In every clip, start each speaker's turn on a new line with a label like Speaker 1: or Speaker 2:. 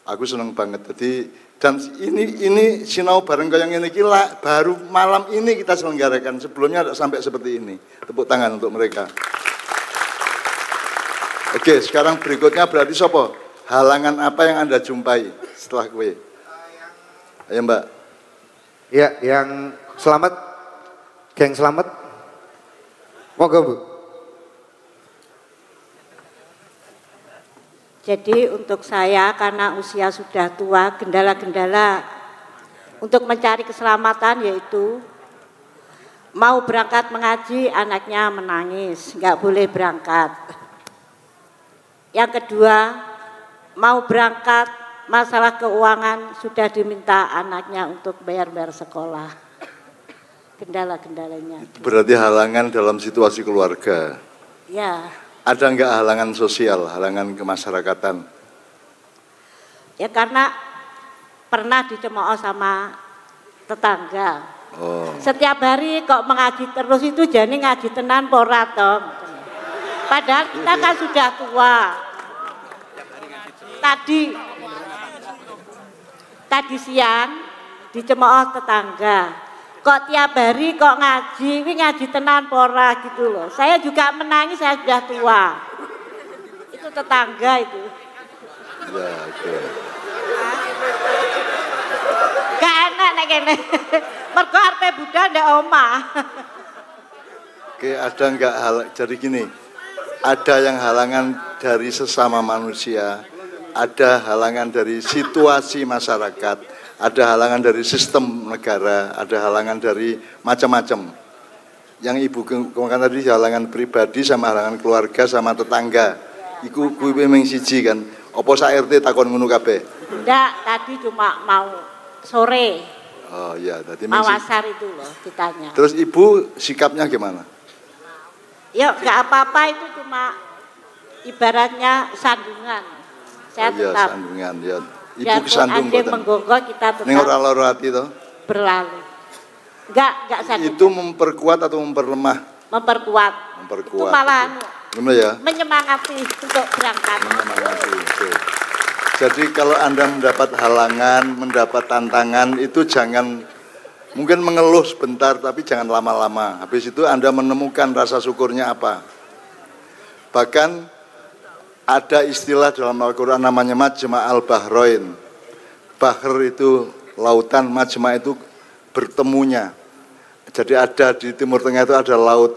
Speaker 1: Aku seneng banget. Jadi dan ini sinau bareng kayak ini kila baru malam ini kita selenggarakan. Sebelumnya tidak sampai seperti ini. Tepuk tangan untuk mereka. Oke, sekarang berikutnya berarti sopo. Halangan apa yang Anda jumpai setelah kue? Ayo Mbak.
Speaker 2: Ya, yang selamat, geng selamat. Moga Bu.
Speaker 3: Jadi untuk saya karena usia sudah tua, gendala-gendala untuk mencari keselamatan yaitu mau berangkat mengaji anaknya menangis, nggak boleh berangkat. Yang kedua, mau berangkat masalah keuangan sudah diminta anaknya untuk bayar-bayar sekolah. Kendala-kendalanya.
Speaker 1: Itu berarti halangan dalam situasi keluarga.
Speaker 3: Ya.
Speaker 1: Ada enggak halangan sosial, halangan kemasyarakatan?
Speaker 3: Ya karena pernah dicemooh sama tetangga.
Speaker 1: Oh.
Speaker 3: Setiap hari kok mengaji terus itu jadi ngaji tenan pora toh. Padahal kita kan sudah tua. Tadi siang dicemooh tetangga. Kok tiap hari kok ngaji tenan pora gitu loh. Saya juga menangis, saya sudah tua. Itu tetangga itu.
Speaker 1: Ya, oke.
Speaker 3: Gak enak nek kene. Mergo arepe budal ndek omah.
Speaker 1: Oke, ada enggak hal jadi gini. Ada yang halangan dari sesama manusia, ada halangan dari situasi masyarakat, ada halangan dari sistem negara, ada halangan dari macam-macam. Yang Ibu kemakan tadi halangan pribadi sama halangan keluarga sama tetangga. Iku kuwi memang siji kan. Apa sak RT takon ngono kabeh?
Speaker 3: Enggak, tadi cuma mau sore.
Speaker 1: Oh iya, tadi
Speaker 3: Mawasar itu loh ditanya.
Speaker 1: Terus Ibu sikapnya gimana?
Speaker 3: Ya enggak apa-apa, itu cuma ibaratnya sandungan. Saya
Speaker 1: iya,
Speaker 3: tetap
Speaker 1: sandungan ya. Ibu kesandung
Speaker 3: boten. Menggonggong kita tetap
Speaker 1: ning ora lara ati to?
Speaker 3: Berlalu. Enggak sandungan.
Speaker 1: Itu memperkuat atau memperlemah?
Speaker 3: Memperkuat. Itu malah
Speaker 1: ngono ya?
Speaker 3: Menyemangati untuk berangkat.
Speaker 1: Menyemangati. Oke. Jadi kalau Anda mendapat halangan, mendapat tantangan itu jangan mungkin mengeluh sebentar tapi jangan lama-lama. Habis itu Anda menemukan rasa syukurnya apa. Bahkan ada istilah dalam Al-Quran namanya Majma' al-Bahrain. Bahr itu lautan, Majma' itu bertemunya. Jadi ada di Timur Tengah itu ada laut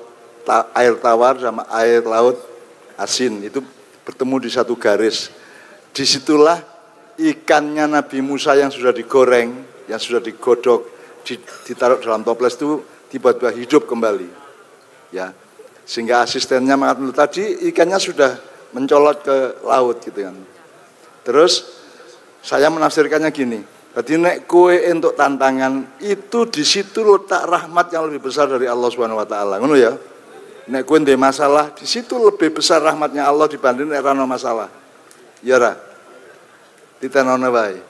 Speaker 1: air tawar sama air laut asin. Itu bertemu di satu garis. Disitulah ikannya Nabi Musa yang sudah digoreng, yang sudah digodok, ditaruh dalam toples itu tiba-tiba hidup kembali. Ya, sehingga asistennya mengatakan tadi ikannya sudah mencolot ke laut gitu kan. Terus saya menafsirkannya gini, berarti nek kue untuk tantangan itu di situ letak rahmat yang lebih besar dari Allah Subhanahu wa taala. Ngono ya. Nek kue ndek masalah, di situ lebih besar rahmatnya Allah dibanding nek ora masalah. Ya ra. Ditenono wae.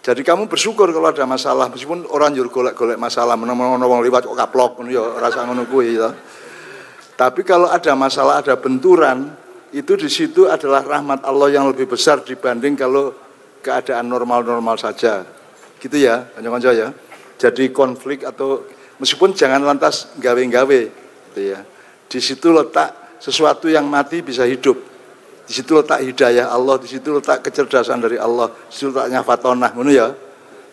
Speaker 1: Jadi kamu bersyukur kalau ada masalah meskipun orang njur golek-golek masalah menawa wong liwat kok kaplok ngono ya rasa ngono kuwi ya. Tapi kalau ada masalah, ada benturan, itu di situ adalah rahmat Allah yang lebih besar dibanding kalau keadaan normal-normal saja. Gitu ya, kanca-kanca ya. Jadi konflik atau meskipun jangan lantas gawe-gawe gitu ya. Di situ letak sesuatu yang mati bisa hidup. Di situ letak hidayah Allah, di situ letak kecerdasan dari Allah, di situ letaknya fatonah, ngono ya.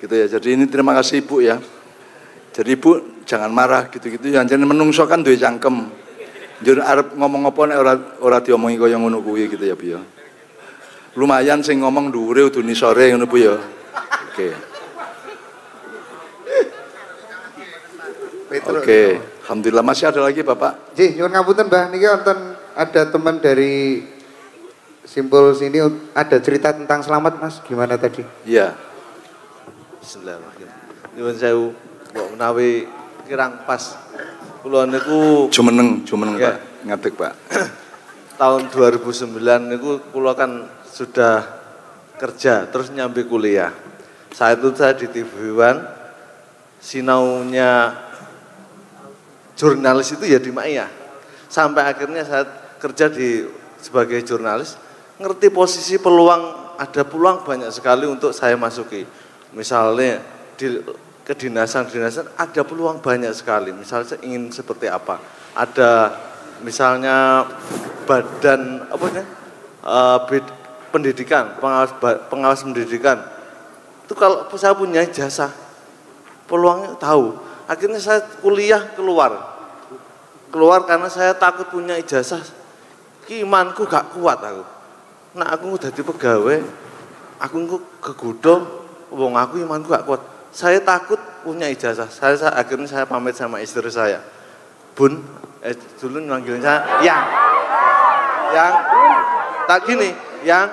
Speaker 1: Gitu ya. Jadi ini terima kasih Ibu ya. Jadi Ibu jangan marah gitu-gitu ya. Jangan menungso kan duwe cangkem. Njur arep ngomong apa nek ora diomongi kaya ngono kuwi gitu ya, Bu ya. Lumayan sing ngomong dhuwure udune sore ngono Bu ya. Oke. Oke, alhamdulillah masih ada lagi Bapak.
Speaker 2: Nggih, nyuwun ngapunten Mbah, niki wonten ada teman dari Simpul sini ada cerita tentang selamat Mas, gimana tadi?
Speaker 1: Iya.
Speaker 4: Bismillahirrahmanirrahim. Nyuwun sewu, mbok menawi kirang pas kula niku
Speaker 1: Jumeneng
Speaker 4: ya.
Speaker 1: Pak, ngadeg Pak.
Speaker 4: Tahun 2009 niku kula kan sudah kerja terus nyambi kuliah. Saat itu saya di TV One, sinaunya jurnalis itu ya di Maya. Sampai akhirnya saya kerja sebagai jurnalis, ngerti posisi peluang ada peluang banyak sekali untuk saya masuki. Misalnya di kedinasan-kedinasan ada peluang banyak sekali. Misalnya saya ingin seperti apa? Ada misalnya badan apa ya? Pendidikan, pengawas pendidikan. Itu kalau saya punya ijazah, peluangnya tahu. Akhirnya saya kuliah keluar karena saya takut punya ijazah. Imanku gak kuat aku. Nah aku udah pegawai, aku kegudo, wong aku imanku gak kuat. Saya takut punya ijazah. Akhirnya saya pamit sama istri saya. Bun, dulu manggilnya yang tak gini, yang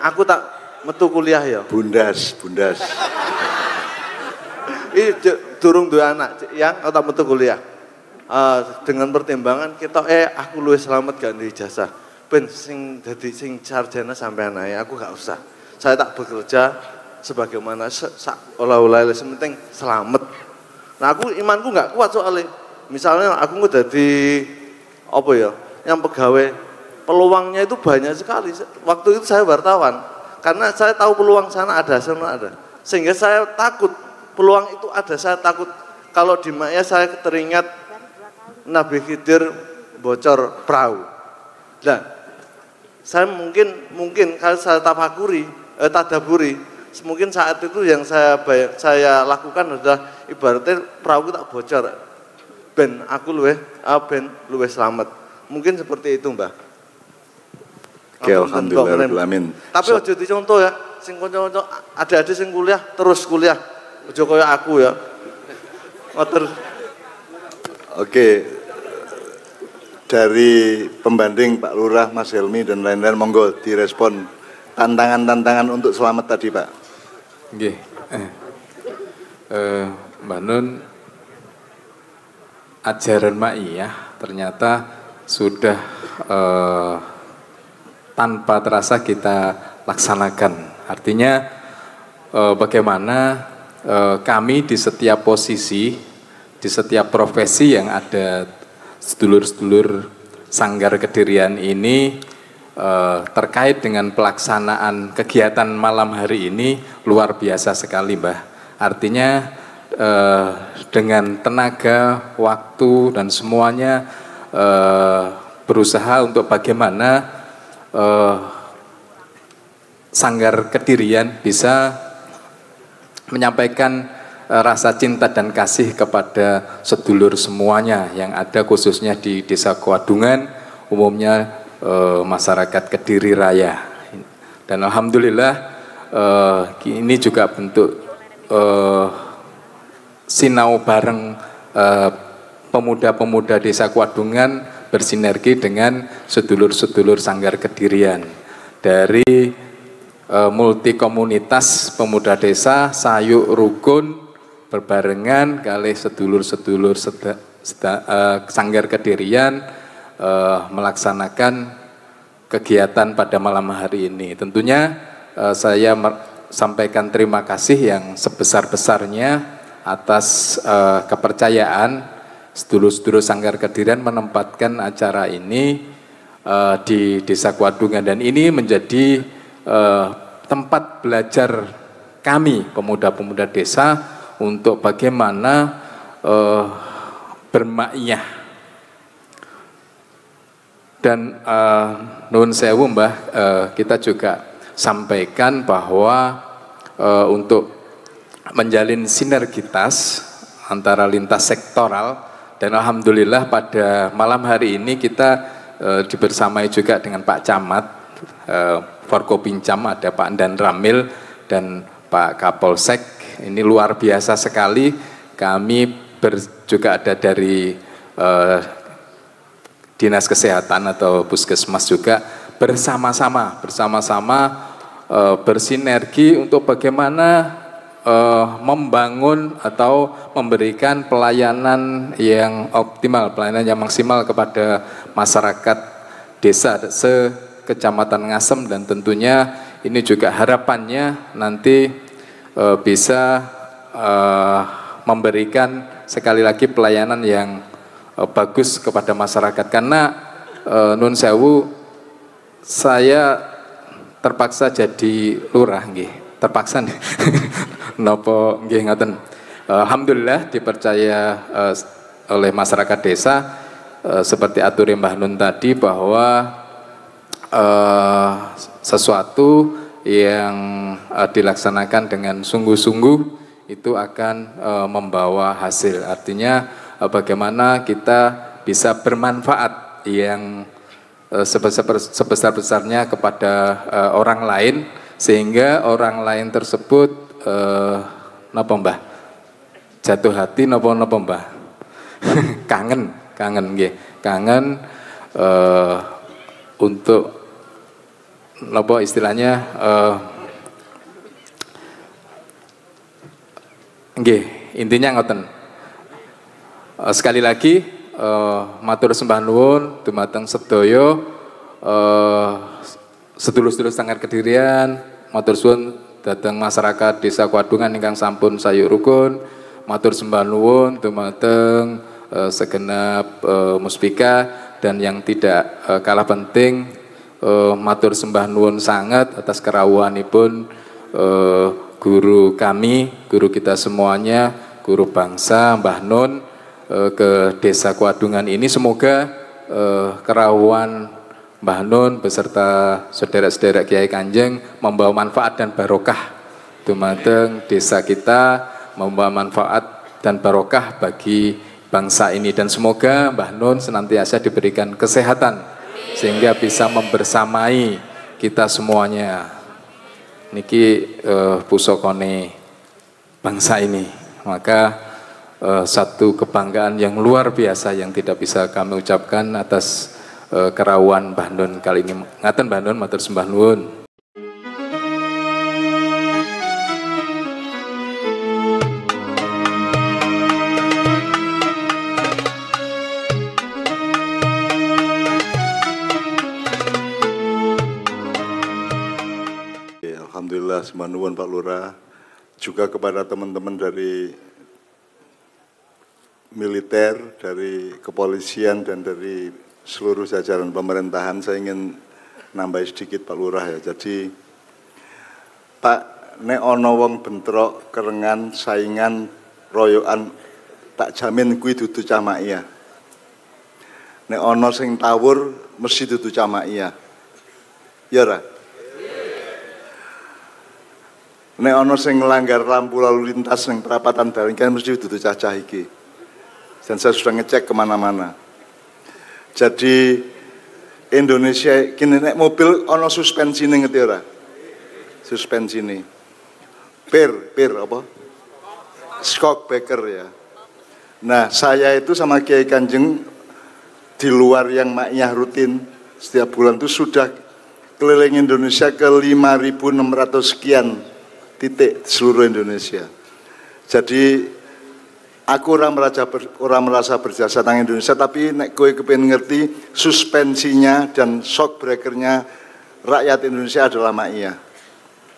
Speaker 4: aku tak metu kuliah ya.
Speaker 1: Bundas.
Speaker 4: Ini durung dua anak, yang aku tak metu kuliah. Dengan pertimbangan kita, aku luwih selamat gak di ijazah. Ben sing sarjana sampai anaknya, aku gak usah. Saya tak bekerja sebagaimana olah-olah penting selamat. Nah aku imanku gak kuat soalnya. Misalnya aku udah di apa ya, yang pegawai, peluangnya itu banyak sekali. Waktu itu saya wartawan, karena saya tahu peluang sana ada. Sehingga saya takut, peluang itu ada, saya takut. Kalau di Maya saya teringat Nabi Khidir bocor perahu. Nah, saya mungkin kalau saya tadaburi, mungkin saat itu yang saya lakukan adalah ibaratnya perahu tak bocor. Ben aku luweh selamat. Mungkin seperti itu, Mbah.
Speaker 1: Oke, alhamdulillah. Amin.
Speaker 4: Tapi ojo dicontoh ya, sing kanca-kanca ada sing kuliah terus kuliah. Ojo kaya aku ya. Ngoten. Oke.
Speaker 1: Dari pembanding Pak Lurah, Mas Helmi dan lain-lain, monggo direspon tantangan-tantangan untuk selamat tadi, Pak.
Speaker 5: Nggih. Mbak Nun, ajaran Ma'iyah ternyata sudah tanpa terasa kita laksanakan. Artinya bagaimana kami di setiap posisi, di setiap profesi yang ada sedulur-sedulur Sanggar Kedirian ini terkait dengan pelaksanaan kegiatan malam hari ini luar biasa sekali, Mbah. Artinya dengan tenaga, waktu dan semuanya berusaha untuk bagaimana Sanggar Kedirian bisa menyampaikan rasa cinta dan kasih kepada sedulur semuanya yang ada khususnya di Desa Kewadungan, umumnya masyarakat Kediri Raya. Dan alhamdulillah ini juga bentuk sinau bareng pemuda-pemuda Desa Kewadungan bersinergi dengan sedulur-sedulur Sanggar Kedirian. Dari multi komunitas pemuda desa, sayuk rukun berbarengan kali sedulur-sedulur Sanggar Kedirian melaksanakan kegiatan pada malam hari ini. Tentunya saya sampaikan terima kasih yang sebesar-besarnya atas kepercayaan sedulur-sedulur Sanggar Kedirian menempatkan acara ini di Desa Kewadungan, dan ini menjadi tempat belajar kami pemuda-pemuda desa untuk bagaimana bermaiyah. Dan nuwun sewu, Mbah, kita juga sampaikan bahwa untuk menjalin sinergitas antara lintas sektoral, dan alhamdulillah pada malam hari ini kita dibersamai juga dengan Pak Camat, Forkopincam, ada Pak Andan Ramil dan Pak Kapolsek. Ini luar biasa sekali. Kami juga ada dari Dinas Kesehatan atau Puskesmas juga bersama-sama bersinergi untuk bagaimana membangun atau memberikan pelayanan yang optimal, pelayanan yang maksimal kepada masyarakat desa se-Kecamatan Ngasem, dan tentunya ini juga harapannya nanti bisa memberikan sekali lagi pelayanan yang bagus kepada masyarakat. Karena nun sewu, saya terpaksa jadi lurah nggih. Terpaksa nih. Napa nggih ngoten. Alhamdulillah dipercaya oleh masyarakat desa seperti atur Mbah Nun tadi bahwa sesuatu yang dilaksanakan dengan sungguh-sungguh itu akan membawa hasil. Artinya bagaimana kita bisa bermanfaat yang sebesar-besarnya kepada orang lain, sehingga orang lain tersebut napa Mbah? Jatuh hati napa Mbah? kangen nggih. Kangen untuk napa istilahnya nggih, intinya ngoten. Sekali lagi matur sembah nuwun dumateng sedaya sedulur-sedulur Sanggar Kedirian, matur suwun dhateng masyarakat Desa Kwadungan ingkang sampun sayuk rukun, matur sembah nuwun dumateng segenap muspika, dan yang tidak kalah penting matur sembah nuwun sangat atas kerawuhanipun guru kami, guru kita semuanya, guru bangsa Mbah Nun ke Desa Kwadungan ini. Semoga kerawuhan Mbah Nun beserta saudara-saudara Kiai Kanjeng membawa manfaat dan barokah dumateng desa kita, membawa manfaat dan barokah bagi bangsa ini, dan semoga Mbah Nun senantiasa diberikan kesehatan sehingga bisa membersamai kita semuanya. Niki pusokone bangsa ini, maka satu kebanggaan yang luar biasa yang tidak bisa kami ucapkan atas kerawuhan Mbah Nun kali ini. Ngaten Mbah Nun, matur sembah nuwun.
Speaker 1: Alhamdulillah sembah nuwun Pak Lurah, juga kepada teman-teman dari militer, dari kepolisian, dan dari seluruh jajaran pemerintahan. Saya ingin nambah sedikit Pak Lurah ya. Jadi Pak, nek ono wong bentrok, kerengan, saingan, royokan, tak jamin kuwi dudu camaiyah. Nek ono sing tawur mesti dudu camaiyah. Ya ora? Nek ono sing nglanggar lampu lalu lintas ning perapatan dalan kan mesti dudu cacah iki. Dan saya sudah ngecek kemana-mana. Jadi Indonesia kini nek mobil ono suspensi nih ngerti ora? Suspensi nih. Pir apa? Shock breaker ya. Nah saya itu sama Kiai Kanjeng di luar yang maknya rutin setiap bulan itu sudah keliling Indonesia ke 5.600 sekian titik seluruh Indonesia. Jadi aku orang merasa berjasa tentang Indonesia, tapi nek kowe kepengin ngerti suspensinya dan shock breakernya rakyat Indonesia adalah maknya.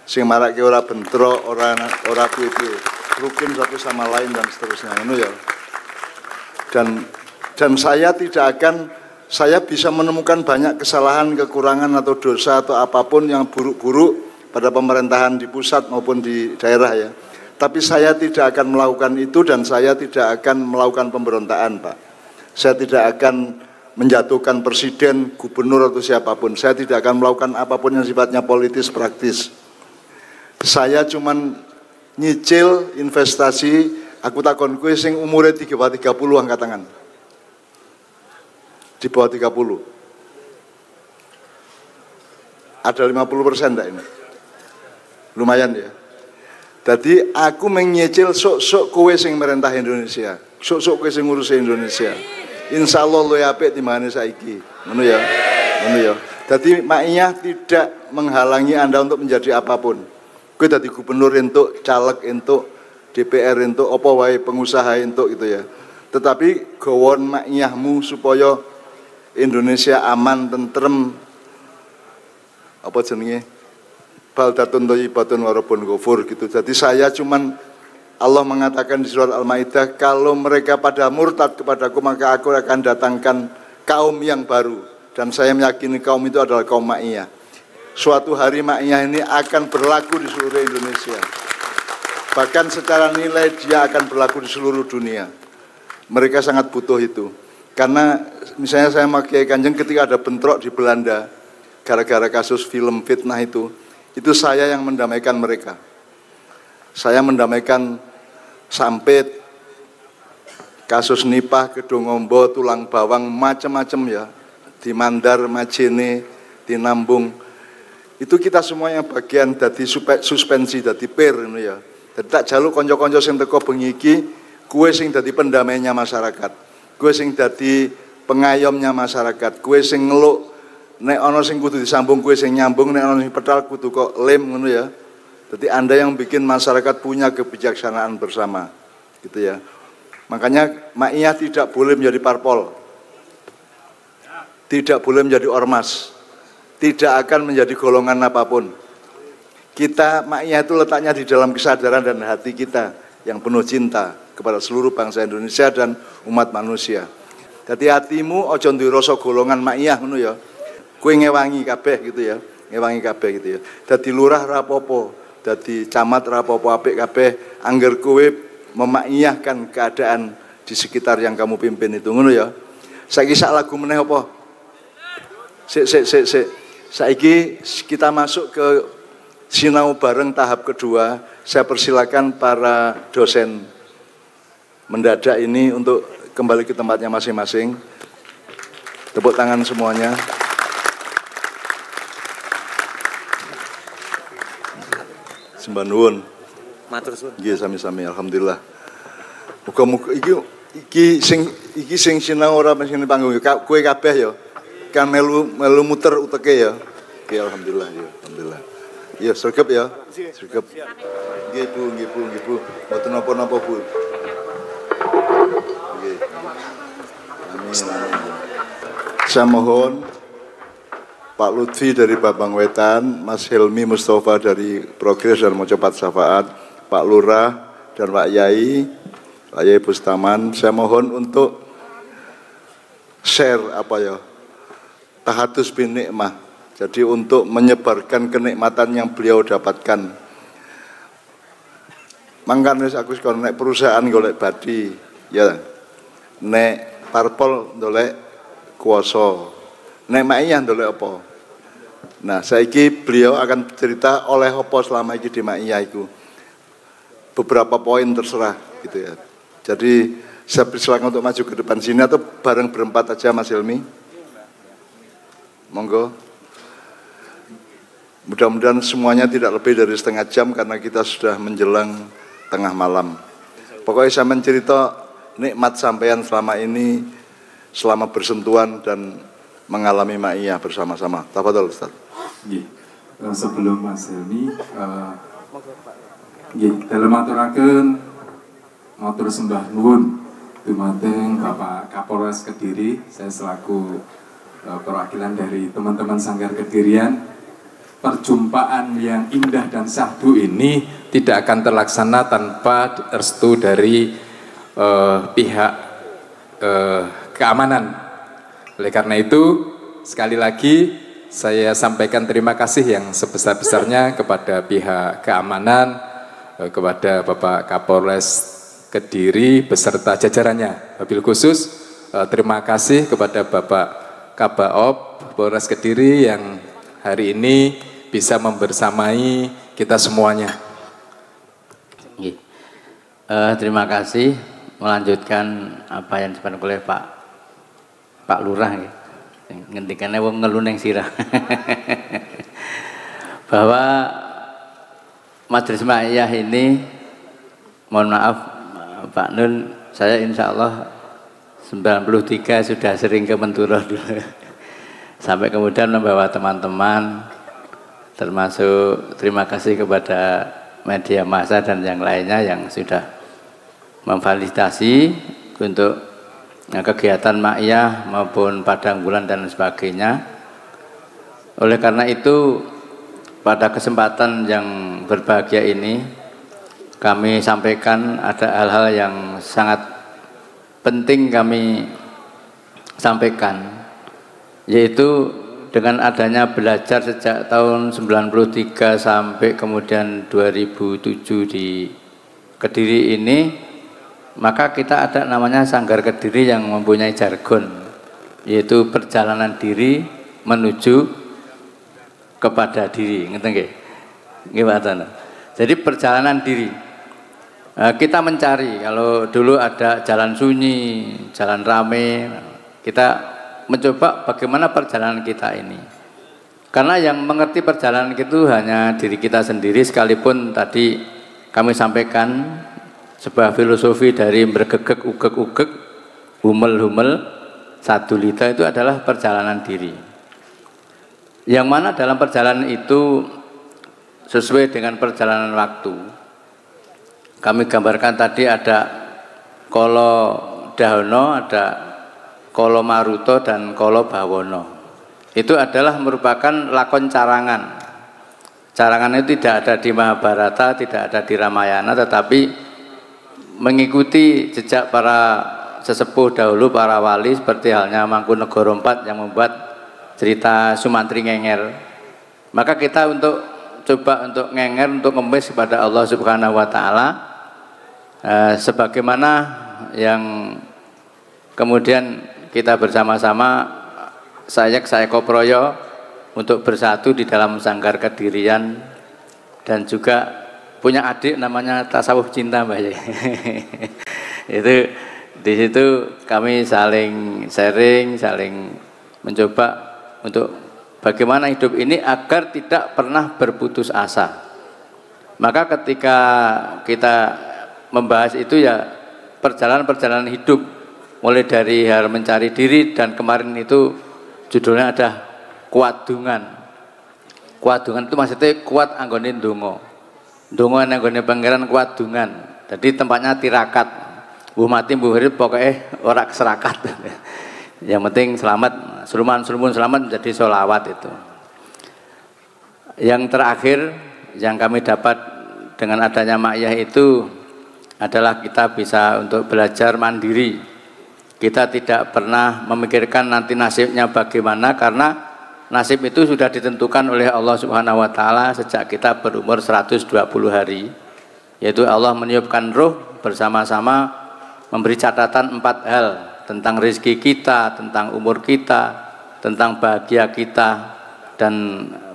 Speaker 1: Sing marake ora bentrok, ora piye-piye, rukun satu sama lain dan seterusnya. Ngono ya. Dan saya tidak akan, saya bisa menemukan banyak kesalahan, kekurangan atau dosa atau apapun yang buruk-buruk pada pemerintahan di pusat maupun di daerah ya. Tapi saya tidak akan melakukan itu, dan saya tidak akan melakukan pemberontakan Pak. Saya tidak akan menjatuhkan presiden, gubernur atau siapapun. Saya tidak akan melakukan apapun yang sifatnya politis praktis. Saya cuman nyicil investasi. Aku takon kowe sing umure 30 angkat tangan. Di bawah 30. Ada 50% enggak ini? Lumayan ya. Jadi aku menyicil sok-sok kowe sing merentah Indonesia, sok-sok kowe sing ngurus Indonesia. Insya Allah luwih apik timbangane saiki. Ngono ya. Ngono ya. Jadi maknya tidak menghalangi Anda untuk menjadi apapun. Kowe dadi gubernur entuk, caleg entuk, DPR entuk, apa wae pengusaha entuk gitu ya. Tetapi gawon maknyahmu supaya Indonesia aman, tentrem, apa jenenge? Baldatun thayyibatun wa rabbun ghafur gitu. Jadi saya cuman, Allah mengatakan di surat Al-Maidah, kalau mereka pada murtad kepadaku maka aku akan datangkan kaum yang baru, dan saya meyakini kaum itu adalah kaum Ma'iyah. suatu hari Ma'iyah ini akan berlaku di seluruh Indonesia. Bahkan secara nilai dia akan berlaku di seluruh dunia. Mereka sangat butuh itu. Karena misalnya saya sama Kiai Kanjeng ketika ada bentrok di Belanda, gara-gara kasus film fitnah itu saya yang mendamaikan mereka. Saya mendamaikan Sampit, kasus Nipah, Kedungombo, Tulang Bawang, macam-macam ya. Di Mandar, Majene, di Nambung. Itu kita semuanya bagian dari suspensi, dari per ya. Jadi tak jaluk konco-konco sing teko bengi iki, kue sing dadi pendamainya masyarakat. Kue sing dadi pengayomnya masyarakat. Kue sing ngeluk nek ana sing kudu disambung, kue sing nyambung, nek ana sing petal kudu kok lem ngono ya. Jadi Anda yang bikin masyarakat punya kebijaksanaan bersama. Gitu ya. Makanya Ma'iyah tidak boleh menjadi parpol. Tidak boleh menjadi ormas. Tidak akan menjadi golongan apapun. Kita Ma'iyah itu letaknya di dalam kesadaran dan hati kita yang penuh cinta kepada seluruh bangsa Indonesia dan umat manusia. Jadi hatimu ojo duwe rasa golongan Ma'iyah ngono ya. Kowe ngewangi kabeh gitu ya. Ngewangi kabeh gitu ya. Dadi lurah rapopo, dadi camat rapopo apik kabeh angger kowe memakiyahkan keadaan di sekitar yang kamu pimpin itu ngono ya. Saiki sak lagu meneh apa? Sik. Saiki kita masuk ke sinau bareng tahap kedua. Saya persilakan para dosen mendadak ini untuk kembali ke tempatnya masing-masing. Tepuk tangan semuanya. Sembah nuwun.
Speaker 6: Matur suwun.
Speaker 1: Nggih sami-sami alhamdulillah. Muga-muga iki sing sinau ora sing panggung kowe kabeh ya. Kan melu muter uteke ya. Oke alhamdulillah ya, alhamdulillah. Ya sregep ya. Sregep. Nggih Bu. Mboten napa-napa Bu. Nggih. Amin. Saya mohon Pak Lutfi dari Babang Wetan, Mas Helmi Mustafa dari Progres dan Mojopat Syafaat, Pak Lurah dan Pak Yai Bustaman, saya mohon untuk share tahadus bin nikmah. Jadi untuk menyebarkan kenikmatan yang beliau dapatkan. Mangkane aku sekolah nek perusahaan golek badi, ya. Nek parpol golek kuasa. Nek Ma'iyah ndolek apa? Nah, saiki beliau akan cerita oleh apa selama iki di Ma'iyah iku. Beberapa poin terserah gitu ya. Jadi saya persilakan untuk maju ke depan sini atau bareng berempat aja Mas Hilmi. Monggo. Mudah-mudahan semuanya tidak lebih dari setengah jam karena kita sudah menjelang tengah malam. Pokoknya saya mencerita nikmat sampean selama ini, selama bersentuhan dan mengalami Ma'iyah bersama-sama. Tafadhol Ustaz.
Speaker 5: Sebelum Mas Helmi, dalam aturaken matur sembah nuwun dumateng Bapak Kapolres Kediri. Saya selaku perwakilan dari teman-teman Sanggar Kedirian. Perjumpaan yang indah dan syahdu ini tidak akan terlaksana tanpa restu dari pihak keamanan. Oleh karena itu, sekali lagi saya sampaikan terima kasih yang sebesar-besarnya kepada pihak keamanan, kepada Bapak Kapolres Kediri beserta jajarannya. Wabil khusus terima kasih kepada Bapak Kabaop Polres Kediri yang hari ini bisa membersamai kita semuanya.
Speaker 6: Terima kasih. Melanjutkan apa yang disampaikan oleh Pak Lurah ya. Ngendikannya wong ngelu ning sirah. Bahwa Majelis Ma'iyah ini, mohon maaf Pak Nun, saya insya Allah 93 sudah sering ke Menturo dulu. Sampai kemudian membawa teman-teman, termasuk terima kasih kepada media massa dan yang lainnya yang sudah memvalidasi untuk kegiatan Ma'iyah maupun padang bulan dan sebagainya. Oleh karena itu, pada kesempatan yang berbahagia ini, kami sampaikan ada hal-hal yang sangat penting kami sampaikan, yaitu dengan adanya belajar sejak tahun 93 sampai kemudian 2007 di Kediri ini, maka kita ada namanya Sanggar Kediri yang mempunyai jargon, yaitu perjalanan diri menuju kepada diri. Ngerti nggih? Gimana? Jadi perjalanan diri. Kita mencari, kalau dulu ada jalan sunyi, jalan rame, kita mencoba bagaimana perjalanan kita ini. Karena yang mengerti perjalanan itu hanya diri kita sendiri, sekalipun tadi kami sampaikan sebuah filosofi dari bergegek, ugek-ugek, humel-humel, sadulita itu adalah perjalanan diri. Yang mana dalam perjalanan itu sesuai dengan perjalanan waktu. Kami gambarkan tadi ada Kolo Dahono, ada Kolo Maruto dan Kolo Bawono. Itu adalah merupakan lakon carangan. Carangan itu tidak ada di Mahabharata, tidak ada di Ramayana, tetapi mengikuti jejak para sesepuh dahulu, para wali, seperti halnya Mangkunegoro IV yang membuat cerita Sumantri Ngenger. Maka kita coba untuk ngenger, untuk ngemis kepada Allah Subhanahu wa Ta'ala, sebagaimana yang kemudian kita bersama-sama saya Koproyo untuk bersatu di dalam Sanggar Kedirian, dan juga punya adik namanya Tasawuf Cinta, Mbak. Itu di situ kami saling sharing, saling mencoba untuk bagaimana hidup ini agar tidak pernah berputus asa. Maka ketika kita membahas itu ya perjalanan-perjalanan hidup, mulai dari hal mencari diri, dan kemarin itu judulnya ada kuadungan. Kuadungan itu maksudnya kuat anggone ndonga. Ndonga anggone pangeran kuadungan. Jadi tempatnya tirakat. Mbuh mati mbuh urip pokoknya ora keserakat. Yang penting selamat, sulman selamat menjadi sholawat itu. Yang terakhir yang kami dapat dengan adanya Ma'iyah itu adalah kita bisa untuk belajar mandiri. Kita tidak pernah memikirkan nanti nasibnya bagaimana, karena nasib itu sudah ditentukan oleh Allah Subhanahu wa Ta'ala sejak kita berumur 120 hari. Yaitu Allah meniupkan ruh, bersama-sama memberi catatan 4 hal, tentang rezeki kita, tentang umur kita, tentang bahagia kita, dan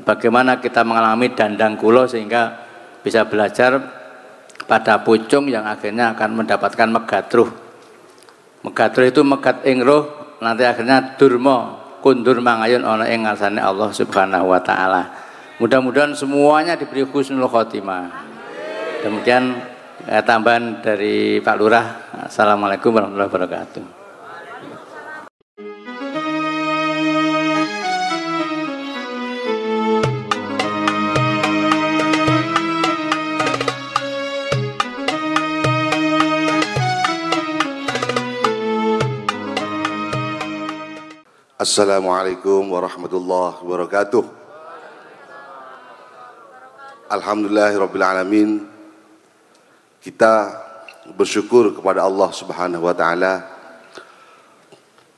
Speaker 6: bagaimana kita mengalami dandang kulo sehingga bisa belajar pada pucung yang akhirnya akan mendapatkan megatruh. Megatruh itu megat ing roh, nanti akhirnya durma kundur mangayun ana ing ngarsane Allah Subhanahu wa Ta'ala. Mudah-mudahan semuanya diberi husnul khotimah. Demikian tambahan dari Pak Lurah. Assalamualaikum warahmatullahi wabarakatuh.
Speaker 7: Assalamualaikum warahmatullahi wabarakatuh. Alhamdulillahirrabbilalamin. Kita bersyukur kepada Allah Subhanahu wa Ta'ala.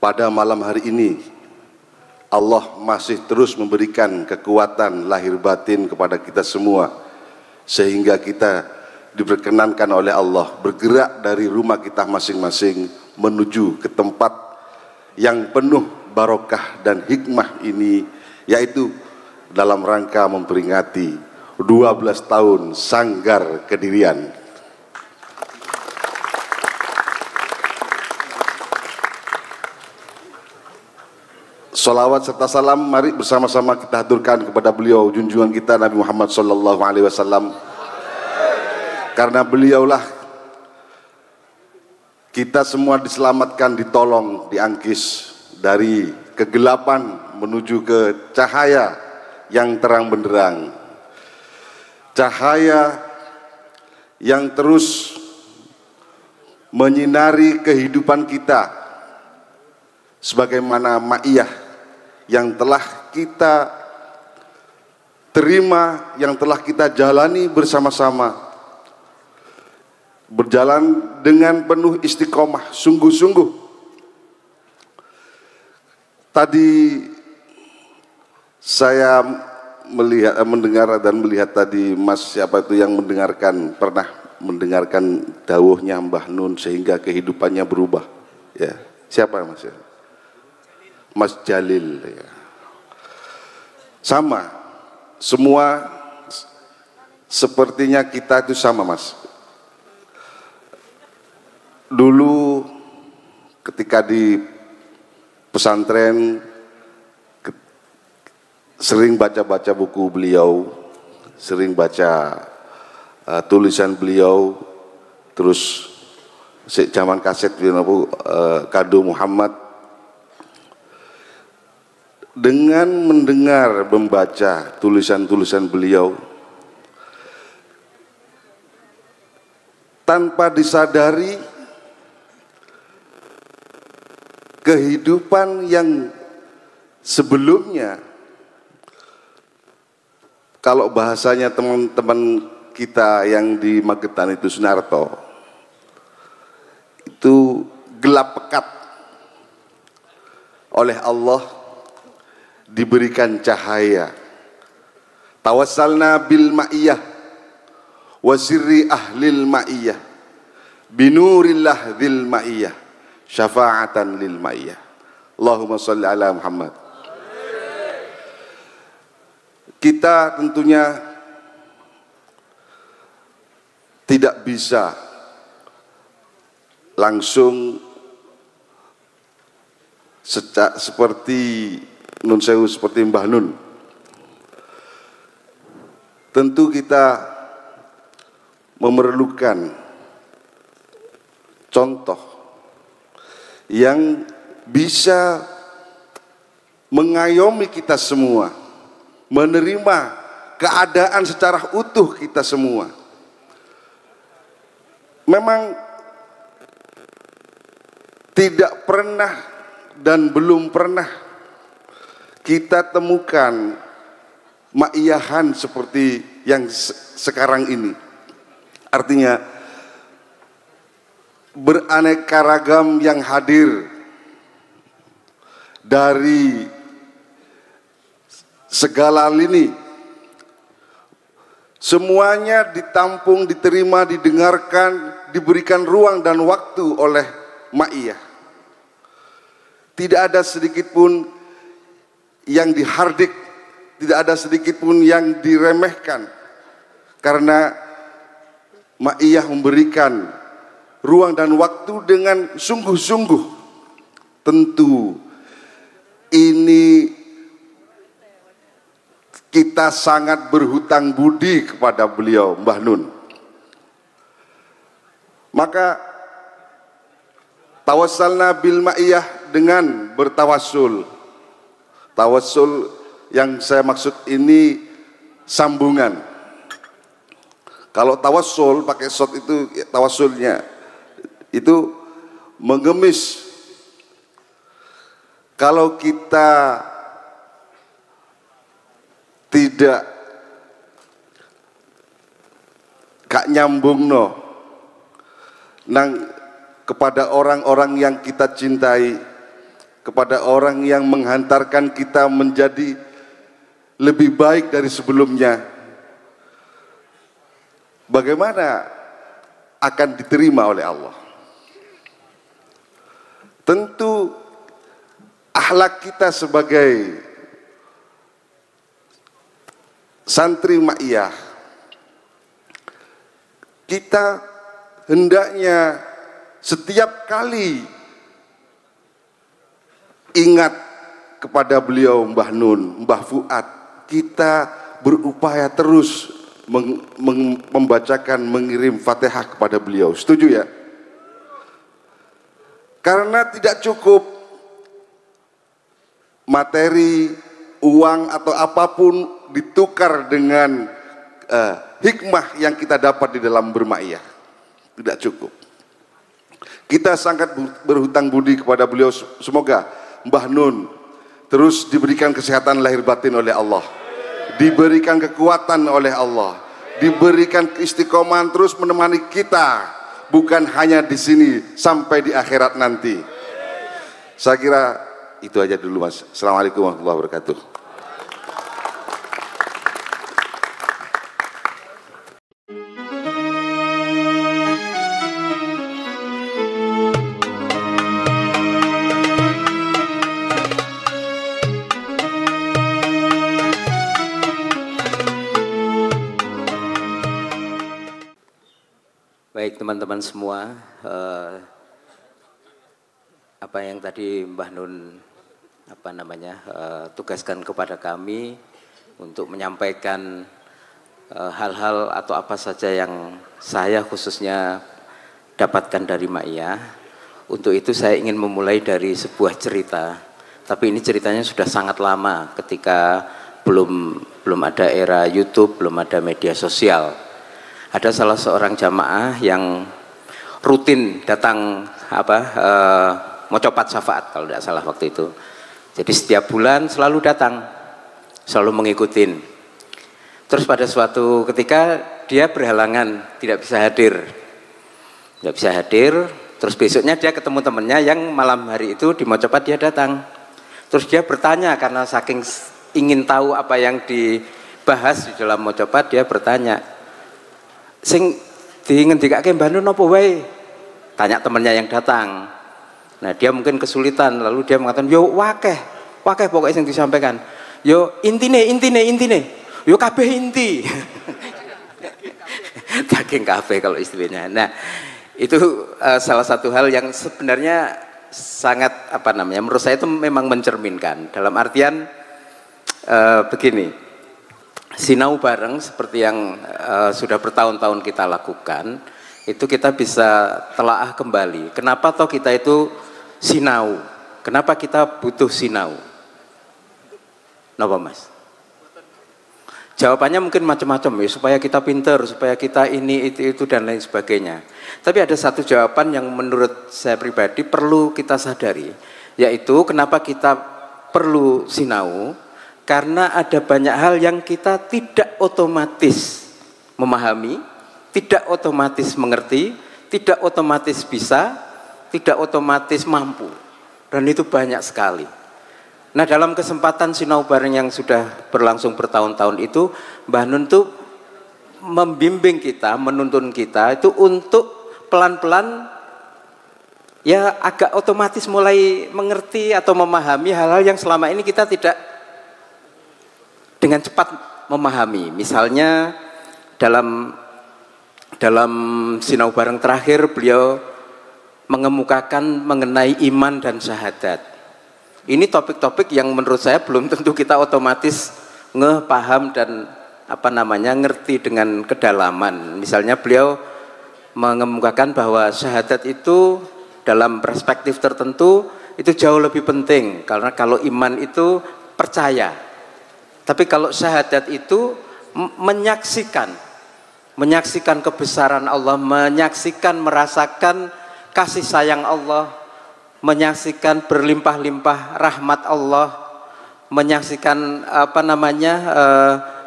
Speaker 7: Pada malam hari ini Allah masih terus memberikan kekuatan lahir batin kepada kita semua, sehingga kita diperkenankan oleh Allah bergerak dari rumah kita masing-masing menuju ke tempat yang penuh barokah dan hikmah ini, yaitu dalam rangka memperingati 12 tahun Sanggar Kedirian. Salawat serta salam mari bersama-sama kita haturkan kepada beliau junjungan kita Nabi Muhammad SAW, karena beliaulah kita semua diselamatkan, ditolong, diangkis dari kegelapan menuju ke cahaya yang terang benderang. Cahaya yang terus menyinari kehidupan kita, sebagaimana Ma'iyah yang telah kita terima, yang telah kita jalani bersama-sama, berjalan dengan penuh istiqomah, sungguh-sungguh. Tadi Saya mendengar dan melihat tadi Mas siapa itu yang pernah mendengarkan dawuhnya Mbah Nun sehingga kehidupannya berubah. Ya, siapa Mas? Mas Jalil. Ya. Sama, semua sepertinya kita itu sama Mas. Dulu ketika di pesantren sering baca-baca buku beliau, sering baca tulisan beliau, terus zaman kaset Kado Muhammad. Dengan mendengar, membaca tulisan-tulisan beliau, tanpa disadari kehidupan yang sebelumnya, kalau bahasanya teman-teman kita yang di Magetan itu Sunarto, itu gelap pekat, oleh Allah diberikan cahaya. Tawassalna bil ma'iyah wa sirri ahlil ma'iyah binurillah dzil ma'iyah syafa'atan lil ma'iyah. Allahumma shalli ala Muhammad. Kita tentunya tidak bisa langsung seperti Nun Sewu, seperti Mbah Nun. Tentu kita memerlukan contoh yang bisa mengayomi kita semua, menerima keadaan secara utuh kita semua. Memang tidak pernah dan belum pernah kita temukan ma'iyahan seperti yang sekarang ini. Artinya beraneka ragam yang hadir dari segala lini, semuanya ditampung, diterima, didengarkan, diberikan ruang dan waktu oleh ma'iyah. Tidak ada sedikit pun yang dihardik, tidak ada sedikit pun yang diremehkan, karena ma'iyah memberikan ruang dan waktu dengan sungguh-sungguh. Tentu ini kita sangat berhutang budi kepada beliau, Mbah Nun. Maka tawassalna bil ma'iyah dengan bertawassul. Tawassul yang saya maksud ini sambungan. Kalau tawassul pakai shot itu tawassulnya itu mengemis. Kalau kita tidak gak nyambung nang kepada orang-orang yang kita cintai, kepada orang yang menghantarkan kita menjadi lebih baik dari sebelumnya, bagaimana akan diterima oleh Allah? Tentu akhlak kita sebagai santri ma'iyah, kita hendaknya setiap kali ingat kepada beliau Mbah Nun, Mbah Fuad, kita berupaya terus membacakan, mengirim Fatihah kepada beliau. Setuju ya? Karena tidak cukup materi, uang atau apapun ditukar dengan hikmah yang kita dapat di dalam berma'iyah. Tidak cukup. Kita sangat berhutang budi kepada beliau. Semoga Mbah Nun terus diberikan kesehatan lahir batin oleh Allah, diberikan kekuatan oleh Allah, diberikan keistiqomahan terus menemani kita, bukan hanya di sini sampai di akhirat nanti. Saya kira itu aja dulu Mas. Assalamualaikum warahmatullahi wabarakatuh.
Speaker 8: Baik teman-teman semua, apa yang tadi Mbah Nun tugaskan kepada kami untuk menyampaikan hal-hal atau apa saja yang saya khususnya dapatkan dari Ma'iyah. Untuk itu saya ingin memulai dari sebuah cerita, tapi ini ceritanya sudah sangat lama ketika belum ada era YouTube, belum ada media sosial. Ada salah seorang jamaah yang rutin datang mocopat syafaat kalau tidak salah waktu itu. Jadi setiap bulan selalu datang, selalu mengikutin. Terus pada suatu ketika dia berhalangan, tidak bisa hadir. Terus besoknya dia ketemu temannya yang malam hari itu di mocopat dia datang. Terus dia bertanya karena saking ingin tahu apa yang dibahas di dalam mocopat, dia bertanya, sing ngendikake Mbah Nun apa wae? Tanya temannya yang datang. Nah, dia mungkin kesulitan, lalu dia mengatakan, yo wakeh pokoknya yang disampaikan. Yo intine. Yo kabeh inti. Daging kabeh kalau istilahnya. Nah, itu salah satu hal yang sebenarnya sangat menurut saya itu memang mencerminkan. Dalam artian begini. Sinau bareng seperti yang sudah bertahun-tahun kita lakukan, itu kita bisa telaah kembali. Kenapa toh kita itu sinau? Kenapa kita butuh sinau? Napa Mas? Jawabannya mungkin macam-macam ya, supaya kita pinter, supaya kita ini, itu dan lain sebagainya. Tapi ada satu jawaban yang menurut saya pribadi perlu kita sadari, yaitu kenapa kita perlu sinau? Karena ada banyak hal yang kita tidak otomatis memahami, tidak otomatis mengerti, tidak otomatis bisa, tidak otomatis mampu. Dan itu banyak sekali. Nah, dalam kesempatan sinau bareng yang sudah berlangsung bertahun-tahun itu, Mbah Nun tuh membimbing kita, menuntun kita itu untuk pelan-pelan ya agak otomatis mulai mengerti atau memahami hal-hal yang selama ini kita tidak dengan cepat memahami. Misalnya dalam sinau bareng terakhir beliau mengemukakan mengenai iman dan syahadat. Ini topik-topik yang menurut saya belum tentu kita otomatis paham dan ngerti dengan kedalaman. Misalnya beliau mengemukakan bahwa syahadat itu dalam perspektif tertentu itu jauh lebih penting, karena kalau iman itu percaya. Tapi kalau syahadat itu menyaksikan kebesaran Allah, menyaksikan, merasakan kasih sayang Allah, menyaksikan berlimpah-limpah rahmat Allah, menyaksikan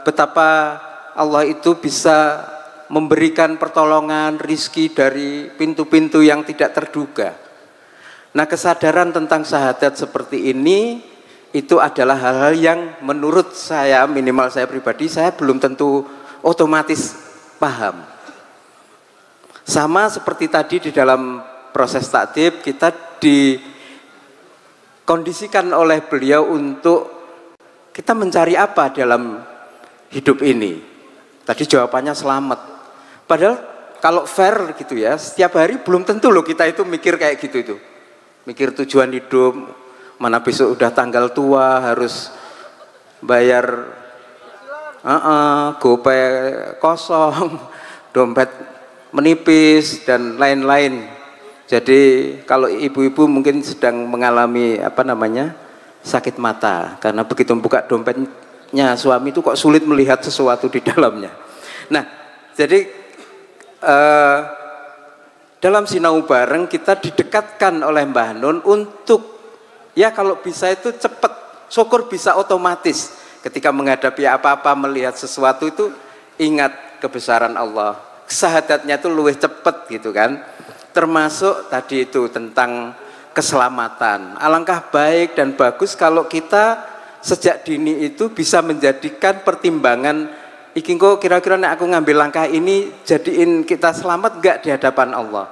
Speaker 8: betapa Allah itu bisa memberikan pertolongan, rizki dari pintu-pintu yang tidak terduga. Nah, kesadaran tentang syahadat seperti ini itu adalah hal-hal yang menurut saya, minimal saya pribadi, saya belum tentu otomatis paham. Sama seperti tadi di dalam proses taktib, kita dikondisikan oleh beliau untuk kita mencari apa dalam hidup ini. Tadi jawabannya selamat. Padahal kalau fair gitu ya, setiap hari belum tentu loh kita itu mikir kayak gitu itu. Mikir tujuan hidup, mana besok udah tanggal tua harus bayar gopay kosong, dompet menipis dan lain-lain. Jadi kalau ibu-ibu mungkin sedang mengalami sakit mata karena begitu buka dompetnya suami itu kok sulit melihat sesuatu di dalamnya. Nah, jadi dalam sinau bareng kita didekatkan oleh Mbah Nun untuk ya kalau bisa itu cepat, syukur bisa otomatis. Ketika menghadapi apa-apa, melihat sesuatu itu ingat kebesaran Allah. Syahadatnya itu lebih cepat gitu kan. Termasuk tadi itu tentang keselamatan. Alangkah baik dan bagus kalau kita sejak dini itu bisa menjadikan pertimbangan, iki kok kira-kira nek aku ngambil langkah ini jadiin kita selamat enggak di hadapan Allah.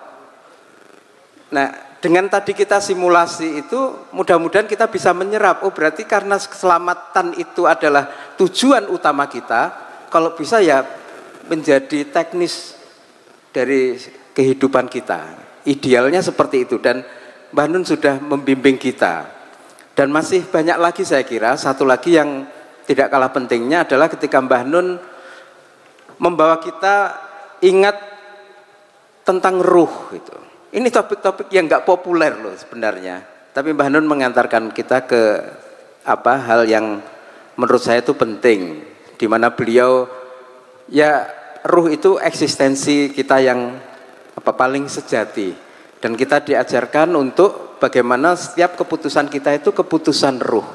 Speaker 8: Nah, dengan tadi kita simulasi itu mudah-mudahan kita bisa menyerap, oh berarti karena keselamatan itu adalah tujuan utama kita, kalau bisa ya menjadi teknis dari kehidupan kita. Idealnya seperti itu, dan Mbah Nun sudah membimbing kita. Dan masih banyak lagi saya kira, satu lagi yang tidak kalah pentingnya adalah ketika Mbah Nun membawa kita ingat tentang ruh gitu. Ini topik-topik yang nggak populer loh sebenarnya. Tapi Mbah Nun mengantarkan kita ke hal yang menurut saya itu penting, di mana beliau ya ruh itu eksistensi kita yang paling sejati, dan kita diajarkan untuk bagaimana setiap keputusan kita itu keputusan ruh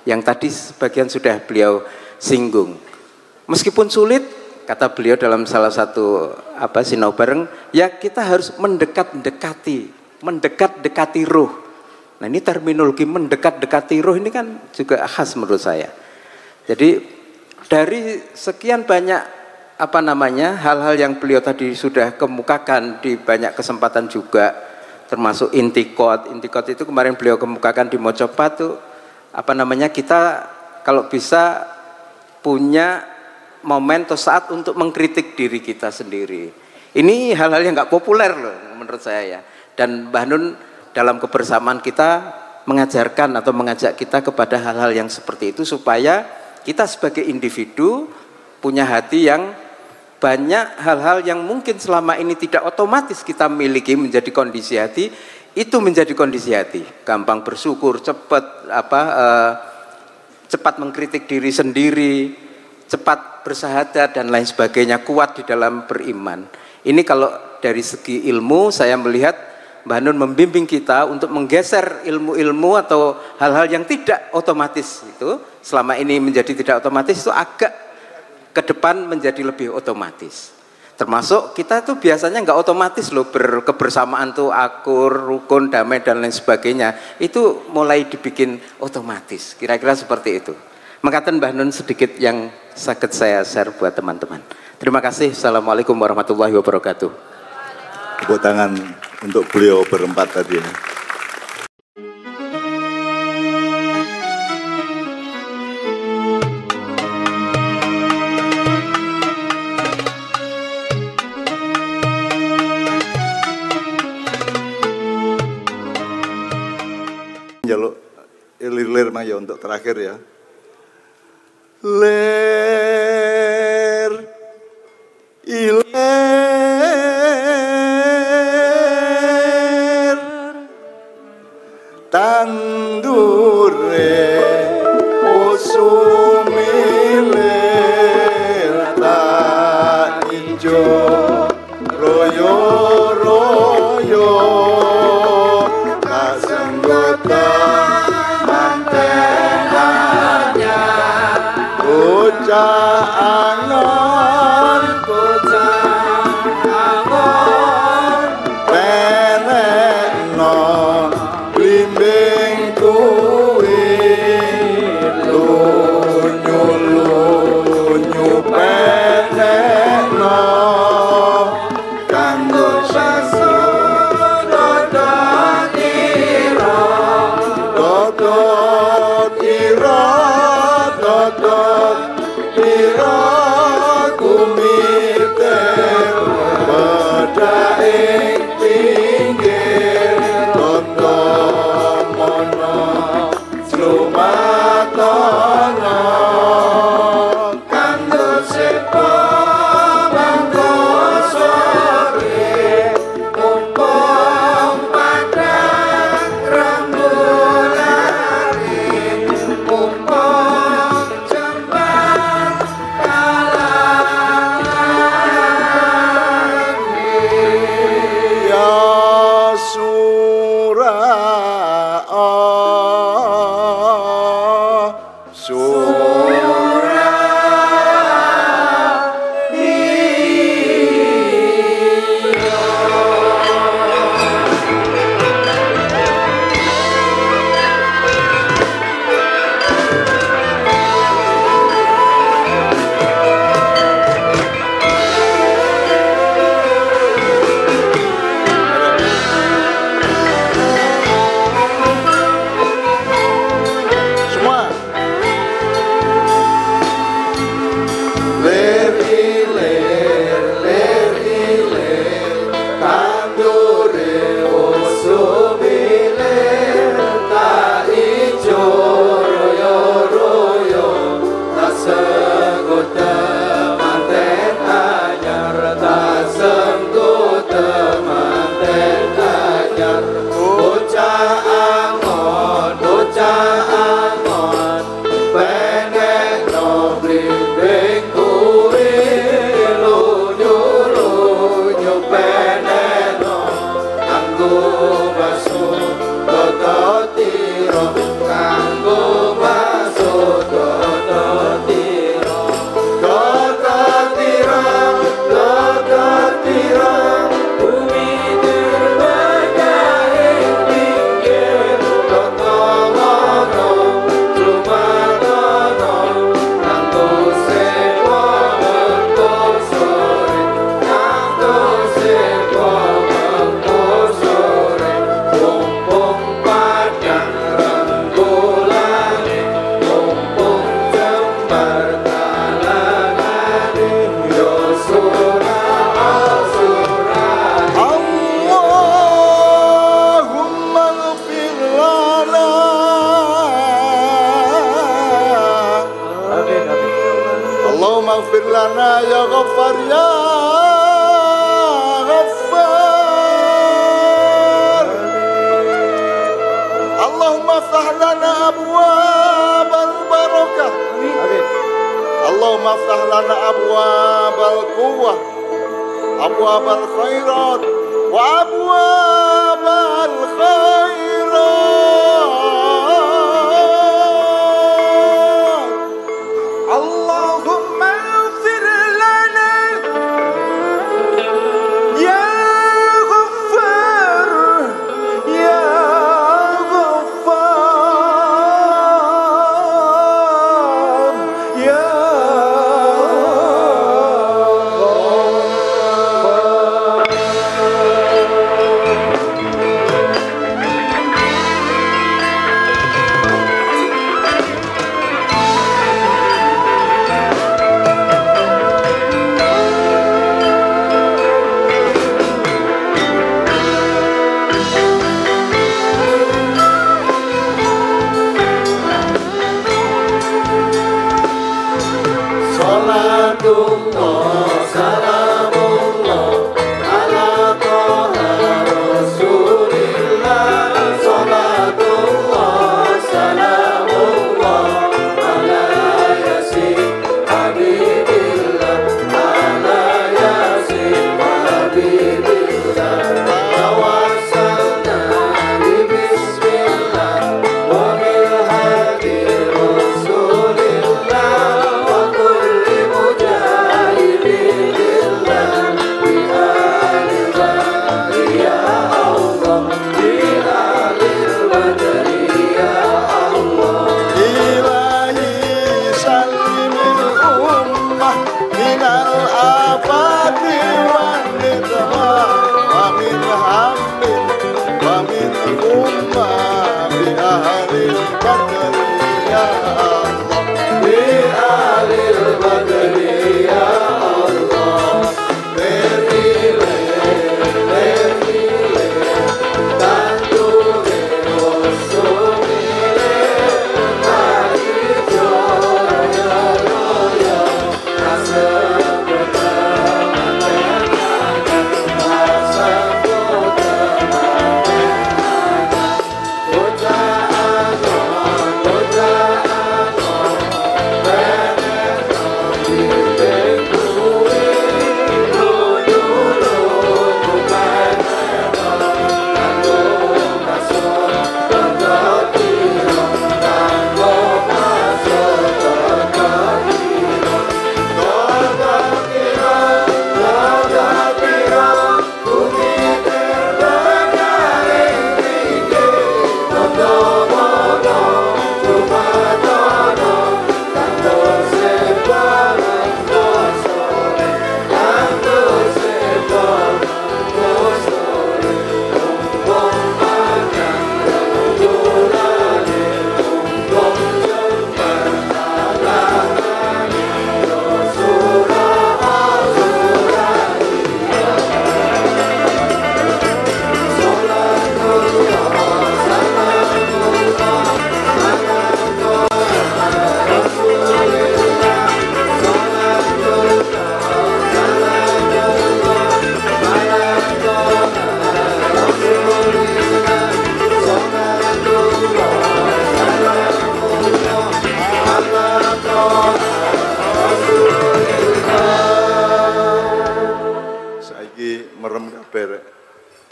Speaker 8: yang tadi sebagian sudah beliau singgung. Meskipun sulit, kata beliau dalam salah satu sinau bareng, ya kita harus mendekat-dekati ruh. Nah ini terminologi mendekat-dekati ruh ini kan juga khas menurut saya. Jadi dari sekian banyak hal-hal yang beliau tadi sudah kemukakan di banyak kesempatan juga, termasuk intikot itu kemarin beliau kemukakan di Mocopat tuh kita kalau bisa punya momen atau saat untuk mengkritik diri kita sendiri. Ini hal-hal yang nggak populer loh menurut saya ya. Dan Mbah Nun dalam kebersamaan kita mengajarkan atau mengajak kita kepada hal-hal yang seperti itu, supaya kita sebagai individu punya hati yang banyak hal-hal yang mungkin selama ini tidak otomatis kita miliki menjadi kondisi hati, itu menjadi kondisi hati. Gampang bersyukur, cepat mengkritik diri sendiri, cepat bersahadat dan lain sebagainya, kuat di dalam beriman. Ini kalau dari segi ilmu saya melihat Mbah Nun membimbing kita untuk menggeser ilmu-ilmu atau hal-hal yang tidak otomatis itu, selama ini menjadi tidak otomatis, itu agak ke depan menjadi lebih otomatis. Termasuk kita tuh biasanya nggak otomatis loh, berkebersamaan tuh akur, rukun, damai dan lain sebagainya. Itu mulai dibikin otomatis. Kira-kira seperti itu. Mengatakan Mbah Nun sedikit yang sakit saya share buat teman-teman. Terima kasih. Assalamualaikum warahmatullahi wabarakatuh.
Speaker 1: Tepuk tangan untuk beliau berempat tadi. Jaluk ilir mah ya untuk terakhir ya. Ler iler tandure usumilir tak ijo royo royo kasenggota mantenanya bocah angon penekno blimbing kuwi lunyu penekno kanggo Dodot ira lana ya Ghaffar ya Ghaffar. Allahumma aftah lana abwabal barakah. Amin. Allahumma aftah lana abwabal quwwah, abwabal khairat wa abwabal khairat.
Speaker 2: Allahumma ighfir lana ya Ghaffar ya Ghaffar ya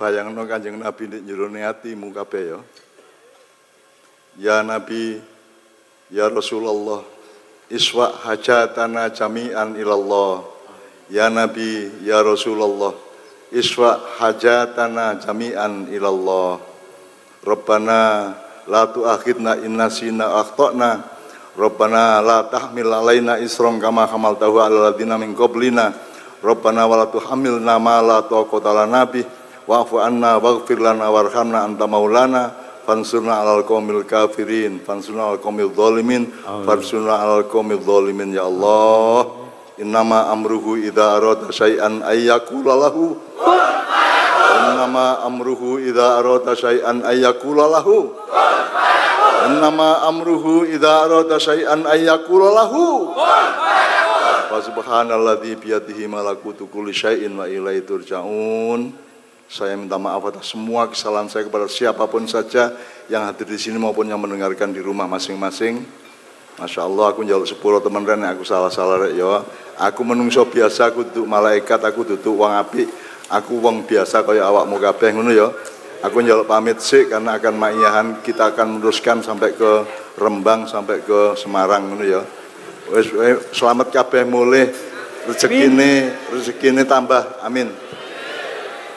Speaker 1: bayangno Kanjeng Nabi nek njero atimu kabeh ya. Ya Nabi, ya Rasulullah, iswa hajatana jami'an ilallah. Ya Nabi, ya Rasulullah, iswa hajatana jami'an ilallah. Rabbana la tu'akhidna inna sina akhtana. Rabbana la tahmil alaina isran kama hamaltahu alal ladzina min qablina. Rabbana wa la tuhammilna ma la taqata lana bih wa'fu anna waghfir lana warhamna anta maulana fansurna 'alal qaumil kafirin fansurna 'alal qaumil zalimin fansurna 'alal qaumil zalimin ya Allah. Innama amruhu idza arada syai'an ayyaqula lahu kun fayakun. Innama amruhu idza arada syai'an ayyaqula lahu kun fayakun. Innama amruhu idza arada syai'an ayyaqula lahu kun fayakun. Wa subhanalladzi biyadihi malakutu kulli syai'in wa ilaihi turja'un. Saya minta maaf atas semua kesalahan saya kepada siapapun saja yang hadir di sini maupun yang mendengarkan di rumah masing-masing. Masya Allah, aku njaluk sepuro teman rene aku salah-salah rek ya. Aku menungso biasa, aku duduk malaikat, aku duduk wong apik, aku wong biasa kaya awakmu kabeh ngono ya. Aku njaluk pamit sik karena akan maiyahan kita akan meneruskan sampai ke Rembang sampai ke Semarang ngono ya. Wis selamat kabeh mulih rezekine tambah amin.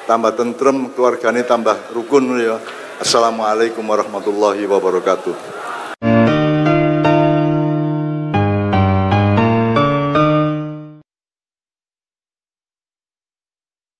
Speaker 1: Tambah tentrem, keluargane tambah rukun ngono ya. Assalamualaikum warahmatullahi wabarakatuh.